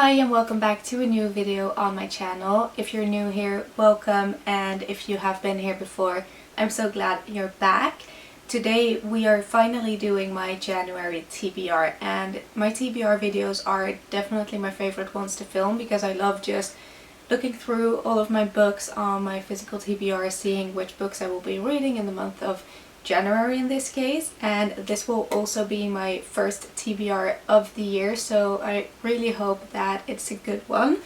Hi and welcome back to a new video on my channel. If you're new here, welcome, and if you have been here before, I'm so glad you're back. Today we are finally doing my January TBR, and my TBR videos are definitely my favorite ones to film because I love just looking through all of my books on my physical TBR, seeing which books I will be reading in the month of January in this case, and this will also be my first TBR of the year, so I really hope that it's a good one.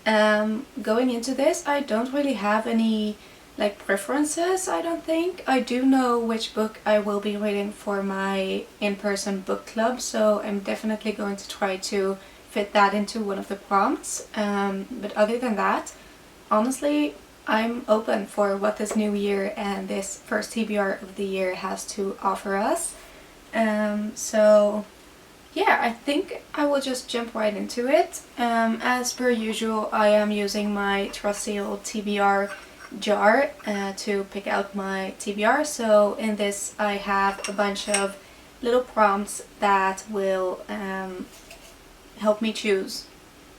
Going into this, I don't really have any preferences. I don't think. I do know which book I will be reading for my in-person book club, so I'm definitely going to try to fit that into one of the prompts, but other than that, honestly, I'm open for what this new year and this first TBR of the year has to offer us. So yeah, I think I will just jump right into it. As per usual, I am using my trusty old TBR-jar to pick out my TBR. So in this I have a bunch of little prompts that will help me choose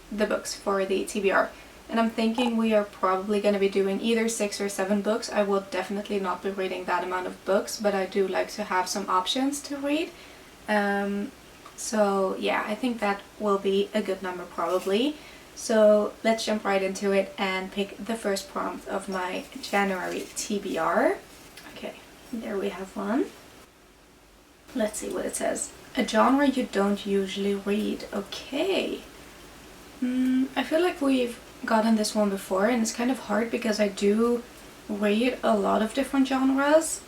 the books for the TBR. And I'm thinking we are probably going to be doing either 6 or 7 books. I will definitely not be reading that amount of books, but I do like to have some options to read. So yeah, I think that will be a good number probably. So let's jump right into it and pick the first prompt of my January TBR. Okay, there we have one. Let's see what it says. A genre you don't usually read. Okay. I feel like we've gotten this one before, and it's kind of hard because I do read a lot of different genres.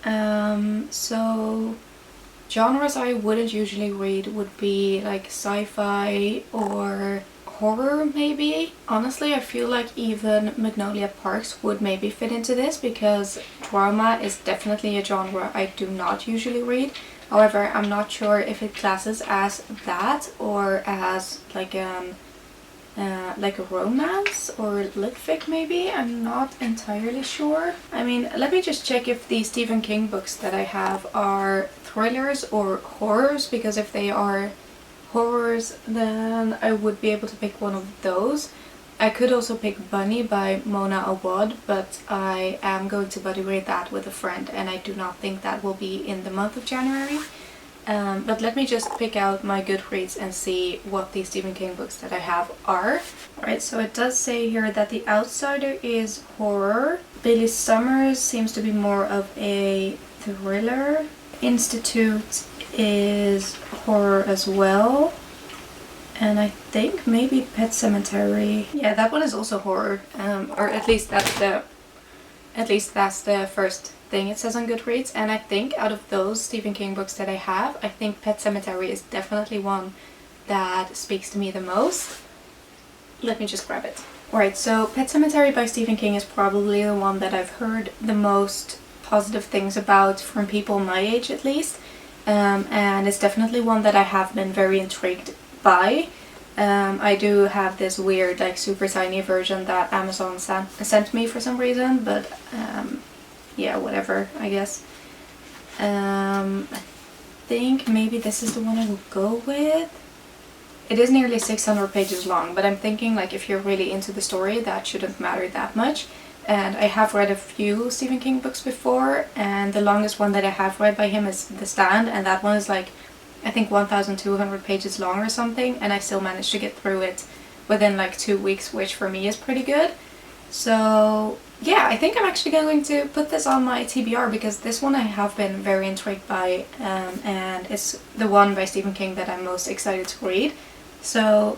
So genres I wouldn't usually read would be like sci-fi or horror maybe. Honestly, I feel like even Magnolia Parks would maybe fit into this because drama is definitely a genre I do not usually read. However, I'm not sure if it classes as that or as like a romance or lit fic maybe. I'm not entirely sure. I mean, let me just check if the Stephen King books that I have are thrillers or horrors, because if they are horrors then I would be able to pick one of those. I could also pick Bunny by Mona Awad, but I am going to buddy read that with a friend and I do not think that will be in the month of January. But let me just pick out my Goodreads and see what the Stephen King books that I have are. Alright, so it does say here that The Outsider is horror. Billy Summers seems to be more of a thriller. Institute is horror as well. And I think maybe Pet Sematary. Yeah, that one is also horror. Or at least that's the first thing it says on Goodreads. And I think out of those Stephen King books that I have, I think Pet Sematary is definitely one that speaks to me the most. Let me just grab it. Alright, so Pet Sematary by Stephen King is probably the one that I've heard the most positive things about from people my age at least. And it's definitely one that I have been very intrigued by. I do have this weird super tiny version that Amazon sent me for some reason, but yeah, whatever, I guess. I think maybe this is the one I will go with. It is nearly 600 pages long, but I'm thinking if you're really into the story, that shouldn't matter that much. And I have read a few Stephen King books before, and the longest one that I have read by him is The Stand, and that one is I think 1,200 pages long or something, and I still managed to get through it within 2 weeks, which for me is pretty good. So yeah, I think I'm actually going to put this on my TBR because this one I have been very intrigued by, and it's the one by Stephen King that I'm most excited to read. So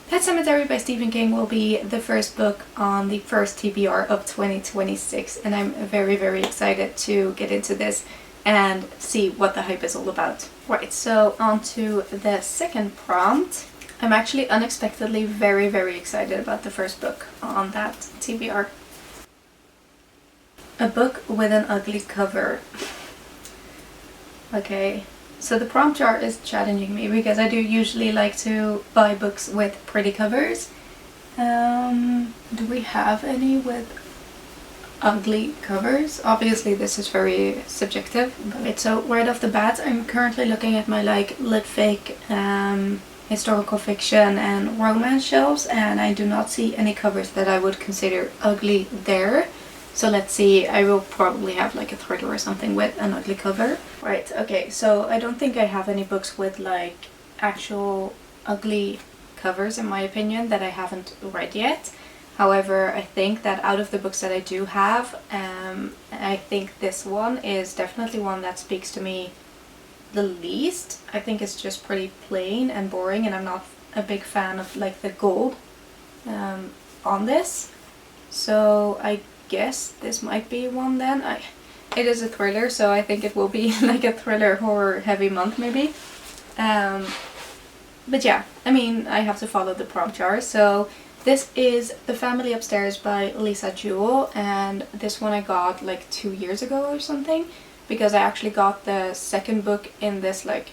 Pet Sematary by Stephen King will be the first book on the first TBR of 2026, and I'm very, very excited to get into this and see what the hype is all about. Right, so on to the second prompt. I'm actually unexpectedly very, very excited about the first book on that TBR. A book with an ugly cover. Okay, so the prompt jar is challenging me because I do usually like to buy books with pretty covers. Do we have any with ugly covers? Obviously this is very subjective, but so right off the bat I'm currently looking at my lit fic historical fiction and romance shelves, and I do not see any covers that I would consider ugly there. So let's see, I will probably have like a thriller or something with an ugly cover. Right, okay, so I don't think I have any books with like actual ugly covers in my opinion that I haven't read yet. However, I think that out of the books that I do have, I think this one is definitely one that speaks to me the least. I think it's just pretty plain and boring, and I'm not a big fan of like the gold on this. So I guess this might be one then. It is a thriller, so I think it will be like a thriller horror heavy month maybe. But yeah, I mean, I have to follow the prompt jar. So this is The Family Upstairs by Lisa Jewell, and this one I got like 2 years ago or something, because I actually got the second book in this like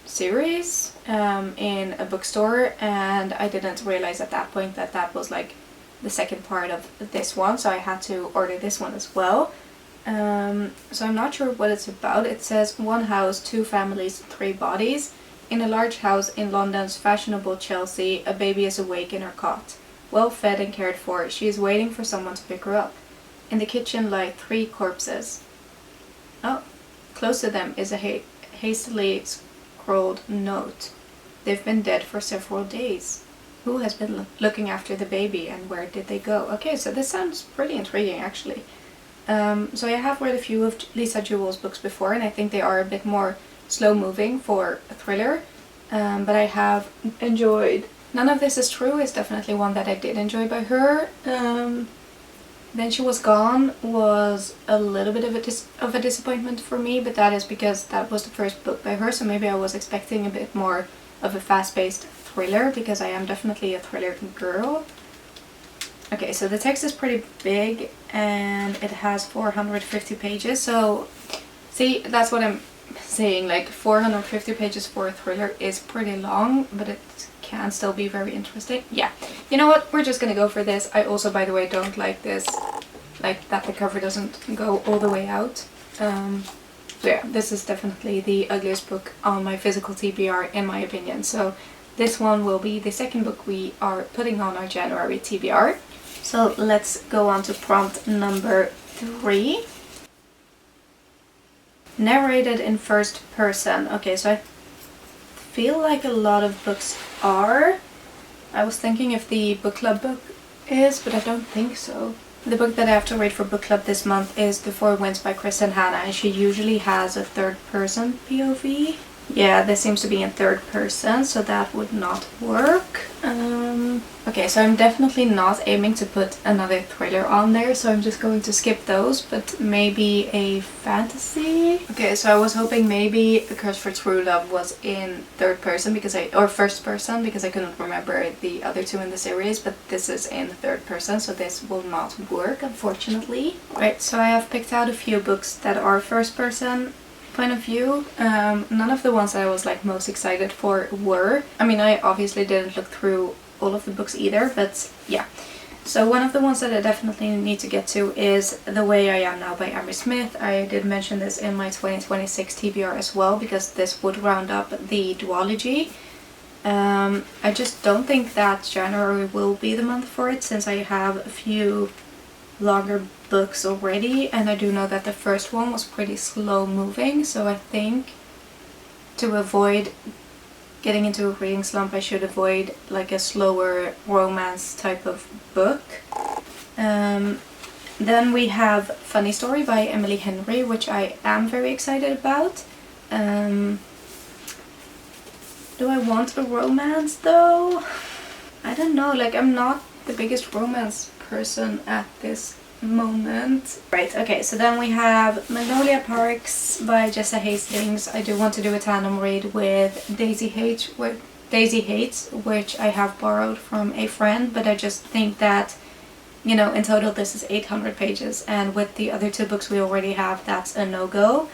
series in a bookstore, and I didn't realize at that point that that was like the second part of this one, so I had to order this one as well. So I'm not sure what it's about. It says, one house, two families, three bodies. In a large house in London's fashionable Chelsea, a baby is awake in her cot. Well fed and cared for, she is waiting for someone to pick her up. In the kitchen lie three corpses. Oh, close to them is a hastily scrawled note. They've been dead for several days. Who has been looking after the baby, and where did they go? Okay, so this sounds pretty intriguing actually. So I have read a few of Lisa Jewell's books before, and I think they are a bit more slow moving for a thriller, but I have enjoyed None of This Is True is definitely one that I did enjoy by her. Then She Was Gone was a little bit of a disappointment for me, but that is because that was the first book by her, so maybe I was expecting a bit more of a fast-paced thriller, because I am definitely a thriller girl. Okay, so the text is pretty big and it has 450 pages, so see, that's what I'm saying, like 450 pages for a thriller is pretty long, but it can still be very interesting. Yeah, you know what, we're just gonna go for this. I also, by the way, don't like this, like that the cover doesn't go all the way out. So yeah, this is definitely the ugliest book on my physical TBR in my opinion. So this one will be the second book we are putting on our January TBR. So let's go on to prompt number 3. Narrated in first person. Okay, so I feel like a lot of books are. I was thinking if the book club book is, but I don't think so. The book that I have to read for book club this month is The Four Winds by Kristen Hanna, and she usually has a third person POV. Yeah, this seems to be in third person, so that would not work. Okay, so I'm definitely not aiming to put another thriller on there, so I'm just going to skip those, but maybe a fantasy? Okay, so I was hoping maybe The Curse for True Love was in third person, or first person, because I couldn't remember the other two in the series, but this is in third person, so this will not work, unfortunately. Right, so I have picked out a few books that are first person point of view. None of the ones that I was like most excited for were. I mean, I obviously didn't look through all of the books either, but yeah. So one of the ones that I definitely need to get to is The Way I Am Now by Amber Smith. I did mention this in my 2026 TBR as well, because this would round up the duology. I just don't think that January will be the month for it, since I have a few longer books already, and I do know that the first one was pretty slow moving, so I think to avoid getting into a reading slump I should avoid like a slower romance type of book. Then we have Funny Story by Emily Henry, which I am very excited about. Do I want a romance though? I don't know, like I'm not the biggest romance person at this moment. Right, okay, so then we have Magnolia Parks by Jessa Hastings. I do want to do a tandem read with Daisy Haites, which I have borrowed from a friend, but I just think that, you know, in total this is 800 pages, and with the other two books we already have, that's a no-go.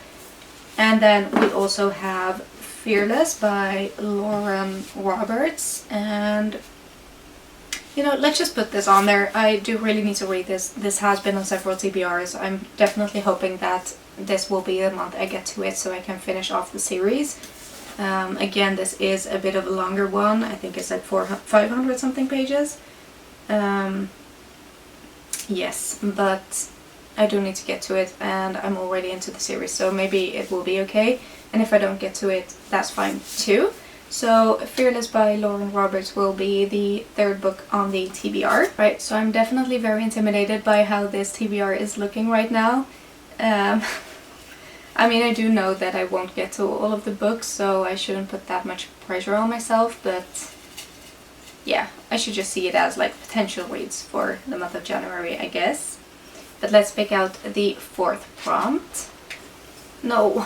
And then we also have Fearless by Lauren Roberts, and you know, let's just put this on there. I do really need to read this. This has been on several TBRs. I'm definitely hoping that this will be the month I get to it so I can finish off the series. Again, this is a bit of a longer one. I think it's like 500 something pages. Yes, but I do need to get to it, and I'm already into the series, so maybe it will be okay. And if I don't get to it, that's fine too. So Fearless by Lauren Roberts will be the third book on the TBR. Right, so I'm definitely very intimidated by how this TBR is looking right now. I mean, I do know that I won't get to all of the books, so I shouldn't put that much pressure on myself, but yeah, I should just see it as like potential reads for the month of January, I guess. But let's pick out the fourth prompt. No.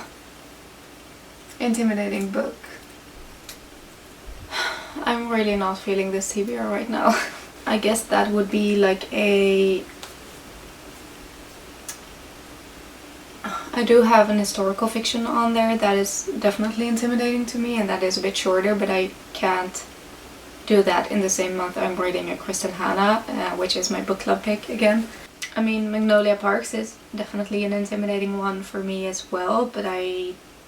Intimidating book. I'm really not feeling this TBR right now. I guess that would be like a... I do have an historical fiction on there that is definitely intimidating to me, and that is a bit shorter, but I can't do that in the same month I'm reading a Kristen Hanna, which is my book club pick again. I mean, Magnolia Parks is definitely an intimidating one for me as well, but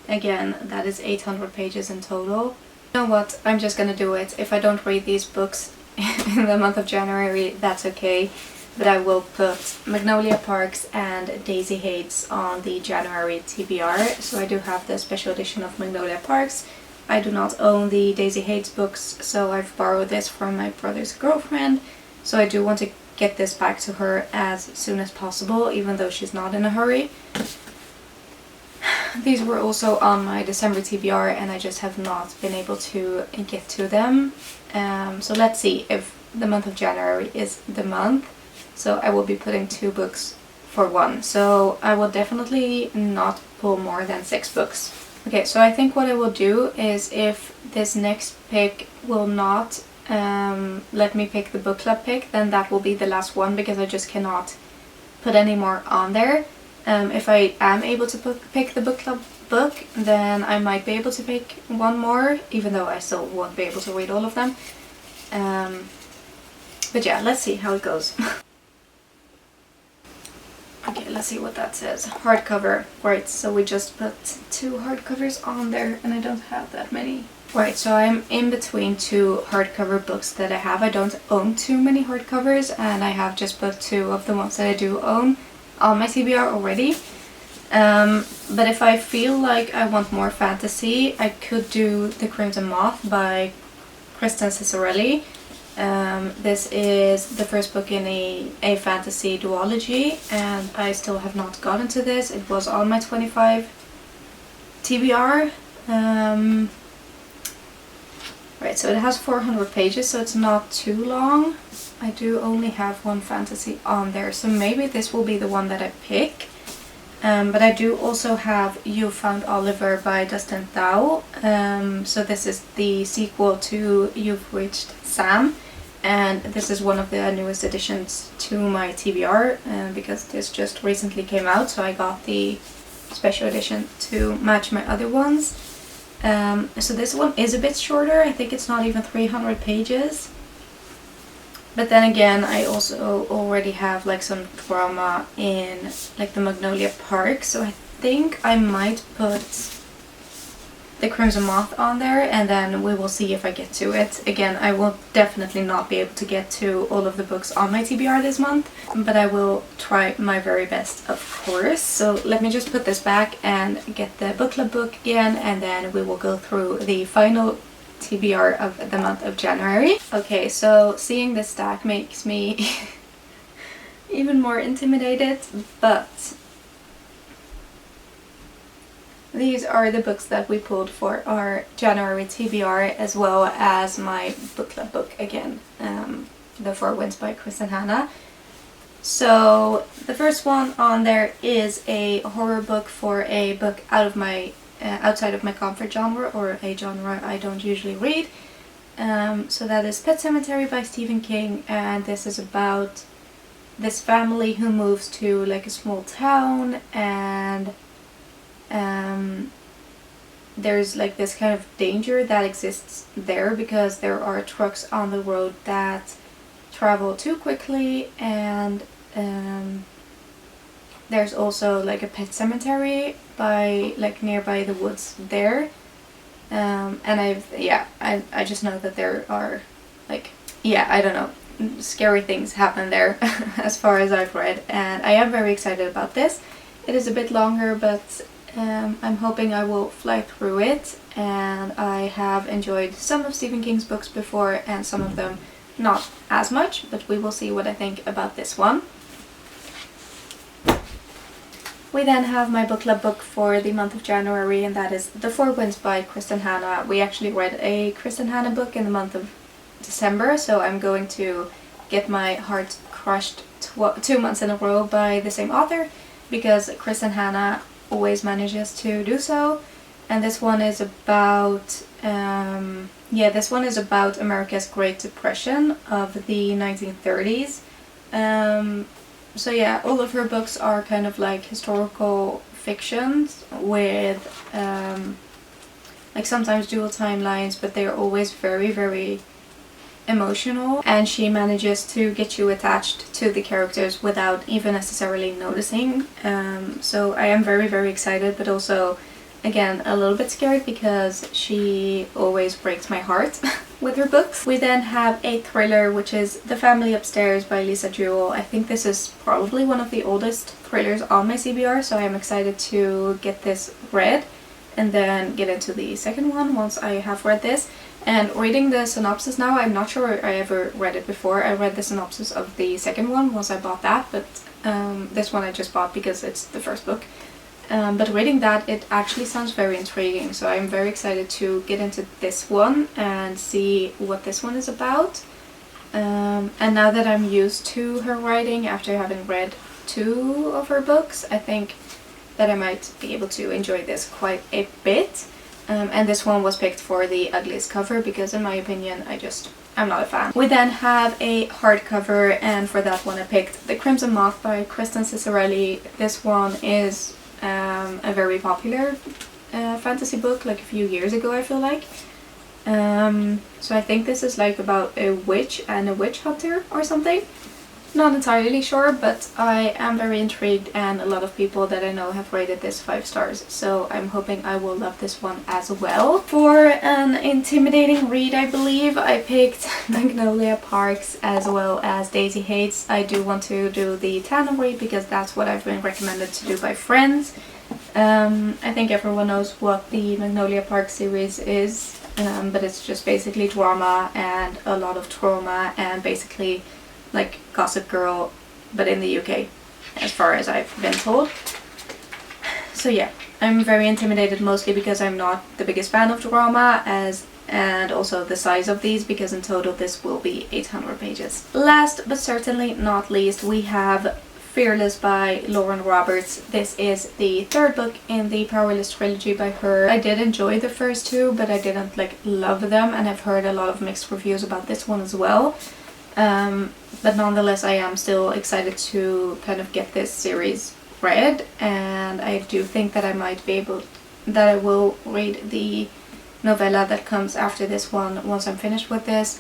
again, that is 800 pages in total. You know what, I'm just gonna do it. If I don't read these books in the month of January, that's okay. But I will put Magnolia Parks and Daisy Haites on the January TBR. So I do have the special edition of Magnolia Parks. I do not own the Daisy Haites books, so I've borrowed this from my brother's girlfriend. So I do want to get this back to her as soon as possible, even though she's not in a hurry. These were also on my December TBR, and I just have not been able to get to them. So let's see if the month of January is the month. So I will be putting 2 books for one. So I will definitely not pull more than 6 books. Okay, so I think what I will do is, if this next pick will not let me pick the book club pick, then that will be the last one, because I just cannot put any more on there. If I am able to pick the book club book, then I might be able to pick one more, even though I still won't be able to read all of them. But yeah, let's see how it goes. Okay, let's see what that says. Hardcover. Right, so we just put 2 hardcovers on there, and I don't have that many. Right, so I'm in between 2 hardcover books that I have. I don't own too many hardcovers, and I have just put 2 of the ones that I do own on my TBR already. But if I feel like I want more fantasy, I could do The Crimson Moth by Kristen Cicerelli. This is the first book in a fantasy duology, and I still have not gotten to this. It was on my 25 TBR. Right, so it has 400 pages, so it's not too long. I do only have 1 fantasy on there, so maybe this will be the one that I pick. But I do also have You Found Oliver by Dustin Thau. So this is the sequel to You've Reached Sam, and this is one of the newest additions to my TBR, because this just recently came out, so I got the special edition to match my other ones. So this one is a bit shorter. I think it's not even 300 pages. But then again, I also already have like some drama in like the Magnolia Park, so I think I might put The Crimson Moth on there, and then we will see if I get to it. Again, I will definitely not be able to get to all of the books on my TBR this month, but I will try my very best, of course. So let me just put this back and get the book club book again, and then we will go through the final TBR of the month of January. Okay, so seeing this stack makes me even more intimidated, but these are the books that we pulled for our January TBR, as well as my book club book again, The Four Winds by Kristen Hanna. So the first one on there is a horror book for a book outside of my comfort genre, or a genre I don't usually read. So that is Pet Sematary by Stephen King, and this is about this family who moves to like a small town, and there's like this kind of danger that exists there because there are trucks on the road that travel too quickly, and there's also like a pet cemetery by like nearby the woods there. And I just know that there are, like, yeah, I don't know, scary things happen there as far as I've read, and I am very excited about this. It is a bit longer, but I'm hoping I will fly through it, and I have enjoyed some of Stephen King's books before and some of them not as much, but we will see what I think about this one. We then have my book club book for the month of January, and that is The Four Winds by Kristen Hanna. We actually read a Kristen Hanna book in the month of December, so I'm going to get my heart crushed 2 months in a row by the same author, because Kristen Hanna always manages to do so. And this one is about America's Great Depression of the 1930s. So yeah, all of her books are kind of like historical fictions with like sometimes dual timelines, but they're always very, very emotional, and she manages to get you attached to the characters without even necessarily noticing. So I am very, very excited, but also again a little bit scared because she always breaks my heart with her books. We then have a thriller, which is The Family Upstairs by Lisa Jewell. I think this is probably one of the oldest thrillers on my CBR, so I am excited to get this read and then get into the second one once I have read this. And reading the synopsis now, I'm not sure I ever read it before. I read the synopsis of the second one once I bought that, but this one I just bought because it's the first book. But reading that, it actually sounds very intriguing, so I'm very excited to get into this one and see what this one is about. And now that I'm used to her writing after having read 2 of her books, I think that I might be able to enjoy this quite a bit. And this one was picked for the ugliest cover because in my opinion I'm not a fan. We then have a hardcover, and for that one I picked The Crimson Moth by Kristen Cicerelli. This one is a very popular fantasy book, like a few years ago I feel like. So I think this is like about a witch and a witch hunter or something. Not entirely sure, but I am very intrigued, and a lot of people that I know have rated this 5 stars, so I'm hoping I will love this one as well. For an intimidating read, I believe I picked Magnolia Parks as well as Daisy Haites. I do want to do the tandem read because that's what I've been recommended to do by friends. I think everyone knows what the Magnolia Parks series is, but it's just basically drama and a lot of trauma and basically like Gossip Girl, but in the UK, as far as I've been told. So yeah, I'm very intimidated, mostly because I'm not the biggest fan of drama, and also the size of these, because in total this will be 800 pages. Last but certainly not least, we have Fearless by Lauren Roberts. This is the 3rd book in the Powerless trilogy by her. I did enjoy the first 2, but I didn't like love them, and I've heard a lot of mixed reviews about this one as well. But nonetheless, I am still excited to kind of get this series read, and I do think that I will read the novella that comes after this one once I'm finished with this,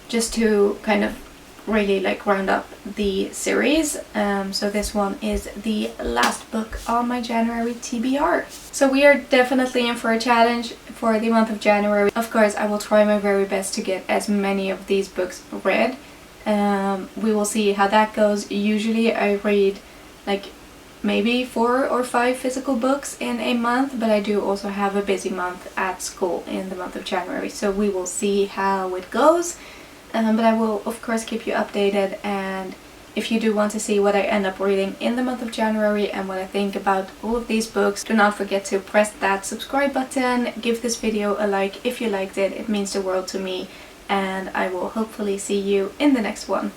just to kind of really like round up the series. So this one is the last book on my January TBR. So we are definitely in for a challenge for the month of January. Of course, I will try my very best to get as many of these books read. We will see how that goes. Usually I read like maybe 4 or 5 physical books in a month, but I do also have a busy month at school in the month of January, so we will see how it goes. But I will of course keep you updated, and if you do want to see what I end up reading in the month of January and what I think about all of these books, do not forget to press that subscribe button, give this video a like if you liked it, it means the world to me, and I will hopefully see you in the next one.